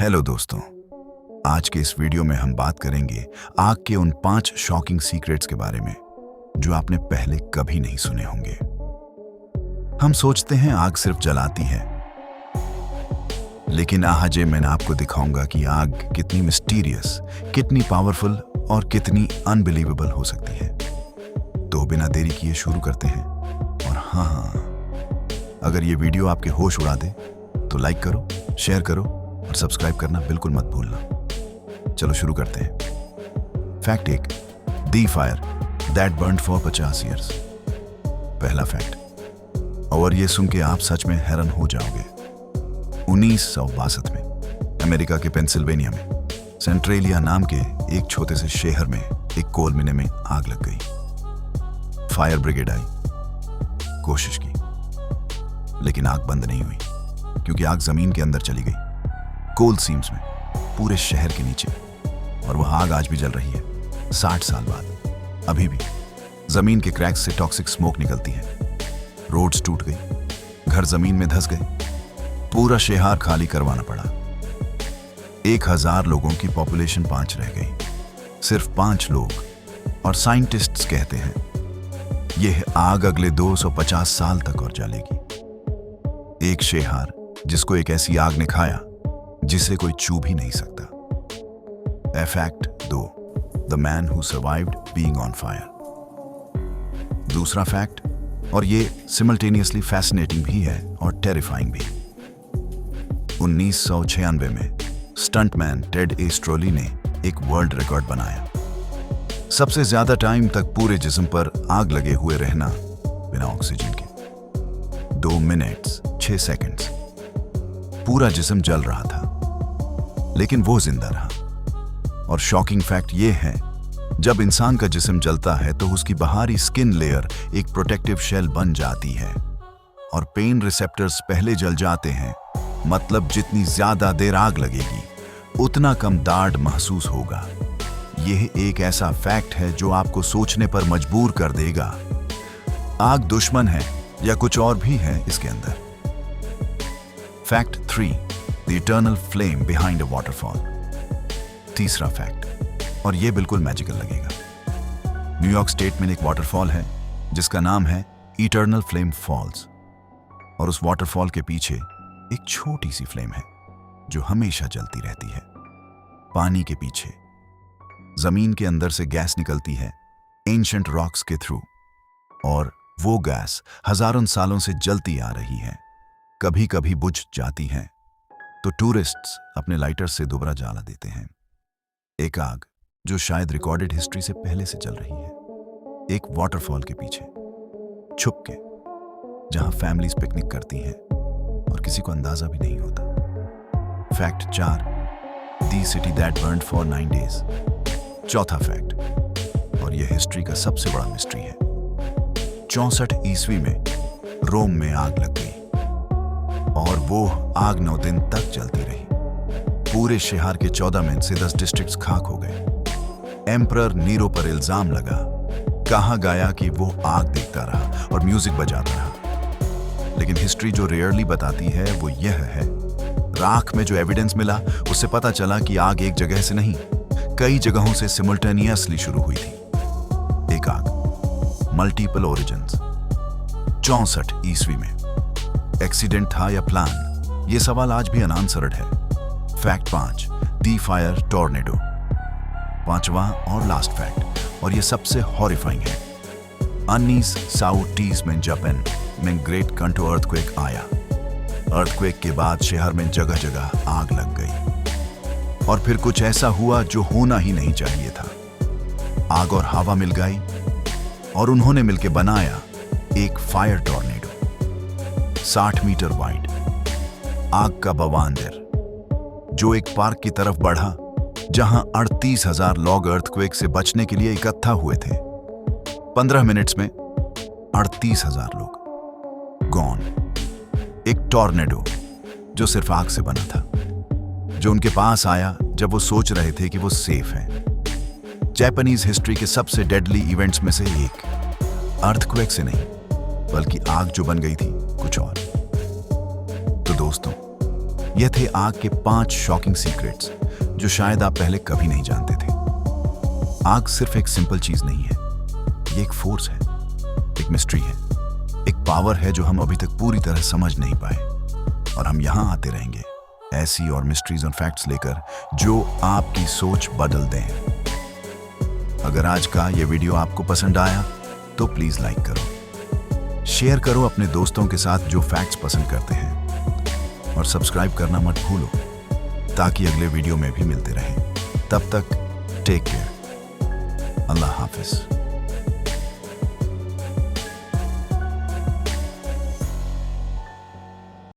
Hello दोस्तों, आज के इस वीडियो में हम बात करेंगे आग के उन 5 शॉकिंग सीक्रेट्स के बारे में जो आपने पहले कभी नहीं सुने होंगे। हम सोचते हैं आग सिर्फ जलाती है, लेकिन आज मैं आपको दिखाऊंगा कि आग कितनी मिस्टीरियस, कितनी पावरफुल और कितनी अनबिलीवेबल हो सकती है। तो बिना देरी किए शुरू करते हैं। और हाँ, अगर ये वीडियो आपके होश उड़ा दे तो लाइक करो, शेयर करो और सब्सक्राइब करना बिल्कुल मत भूलना। चलो शुरू करते हैं। Fact 1, the fire that burned for 50 years. पहला फैक्ट, और ये सुन के आप सच में हैरान हो जाओगे। 1962 में अमेरिका के पेंसिल्वेनिया में सेंट्रेलिया नाम के एक छोटे से शहर में एक कोल मिने में आग लग गई। फायर ब्रिगेड आई, कोशिश की, लेकिन आग बंद नहीं हुई क्योंकि आग जमीन के अंदर चली गई, कोल सीम्स में, पूरे शहर के नीचे। और वह आग आज भी जल रही है 60 साल बाद। अभी भी जमीन के क्रैक्स से टॉक्सिक स्मोक निकलती है। रोड्स टूट गई, घर जमीन में धंस गए, पूरा शहर खाली करवाना पड़ा। 1000 लोगों की पॉपुलेशन 5 रह गई, सिर्फ 5 लोग। और साइंटिस्ट्स कहते हैं यह आग अगले 250 साल तक और जलेगी। एक शहर जिसको एक ऐसी आग ने खाया जिसे कोई छू भी नहीं सकता। Fact 2, the man who survived being on fire. दूसरा फैक्ट, और ये सिमल्टेनियसली फैसिनेटिंग भी है और टेरिफाइंग भी। 1996 में स्टंटमैन टेड एस्ट्रोली ने एक वर्ल्ड रिकॉर्ड बनाया। सबसे ज्यादा टाइम तक पूरे जिस्म पर आग लगे हुए रहना बिना ऑक्सीजन के। 2 मिनट्स 6 सेकंड्स पूरा जिस्म जल रहा था, लेकिन वो जिंदा रहा। और शॉकिंग फैक्ट ये है, जब इंसान का जिस्म जलता है तो उसकी बाहरी स्किन लेयर एक प्रोटेक्टिव शेल बन जाती है और पेन रिसेप्टर्स पहले जल जाते हैं। मतलब जितनी ज्यादा देर आग लगेगी उतना कम दर्द महसूस होगा। यह एक ऐसा फैक्ट है जो आपको सोचने पर मजबूर कर देगा। आग दुश्मन है या कुछ और भी है इसके अंदर। Fact 3, the eternal flame behind a waterfall. तीसरा फैक्ट, और यह बिल्कुल मैजिकल लगेगा। न्यूयॉर्क स्टेट में एक वाटरफॉल है जिसका नाम है इटर्नल फ्लेम फॉल्स। और उस वाटरफॉल के पीछे एक छोटी सी फ्लेम है जो हमेशा जलती रहती है। पानी के पीछे जमीन के अंदर से गैस निकलती है एंशिएंट रॉक्स के थ्रू, और वो गैस हजारों सालों से जलती आ रही है। कभी कभी बुझ जाती है तो टूरिस्ट्स अपने लाइटर से दोबारा जला देते हैं। एक आग जो शायद रिकॉर्डेड हिस्ट्री से पहले से चल रही है, एक वाटरफॉल के पीछे छुप के, जहां फैमिलीज पिकनिक करती हैं और किसी को अंदाजा भी नहीं होता। Fact 4, the city that burned for 9 days. चौथा फैक्ट, और यह हिस्ट्री का सबसे बड़ा मिस्ट्री है। 64 ईस्वी में रोम में आग लग गई और वो आग 9 दिन तक जलती रही। पूरे शहर के 14 में से 10 डिस्ट्रिक्ट्स खाक हो गए। एम्परर नीरो पर इल्जाम लगा, कहा गया कि वो आग देखता रहा और म्यूजिक बजाता रहा। लेकिन हिस्ट्री जो रेयरली बताती है वो यह है, राख में जो एविडेंस मिला उससे पता चला कि आग एक जगह से नहीं, कई जगहों से सिमल्टेनियसली शुरू हुई थी। एक आग, मल्टीपल ओरिजिन्स। 64 ईस्वी में एक्सीडेंट था या प्लान, ये सवाल आज भी अनआंसर्ड है। फैक्ट 5, दी फायर टॉर्नेडो। पांचवा और लास्ट फैक्ट, और ये सबसे हॉरिफाइंग है। 1930 में जापान में ग्रेट कंटो अर्थक्वेक आया। अर्थक्वेक के बाद शहर में जगह जगह आग लग गई और फिर कुछ ऐसा हुआ जो होना ही नहीं चाहिए था। आग और हवा मिल गई और उन्होंने मिलकर बनाया एक फायर टॉर्नेडो। 60 मीटर वाइड आग का बवांदर जो एक पार्क की तरफ बढ़ा जहां 38,000 लोग अर्थक्वेक से बचने के लिए इकट्ठा हुए थे। 15 मिनट्स में 38,000 लोग गॉन। एक टॉर्नेडो जो सिर्फ आग से बना था, जो उनके पास आया जब वो सोच रहे थे कि वो सेफ हैं। जापानीज हिस्ट्री के सबसे डेडली इवेंट्स में से एक। अर्थक्वेक से नहीं, बल्कि आग जो बन गई थी कुछ और। तो दोस्तों, यह थे आग के 5 शॉकिंग सीक्रेट्स जो शायद आप पहले कभी नहीं जानते थे। आग सिर्फ एक सिंपल चीज नहीं है, ये एक फोर्स है, एक मिस्ट्री है, एक पावर है जो हम अभी तक पूरी तरह समझ नहीं पाए। और हम यहां आते रहेंगे ऐसी और मिस्ट्रीज और फैक्ट्स लेकर जो आपकी सोच बदल दें। अगर आज का ये वीडियो आपको पसंद आया तो प्लीज लाइक करो, शेयर करो अपने दोस्तों के साथ जो फैक्ट्स पसंद करते हैं, और सब्सक्राइब करना मत भूलो ताकि अगले वीडियो में भी मिलते रहें। तब तक टेक केयर, अल्लाह हाफिज।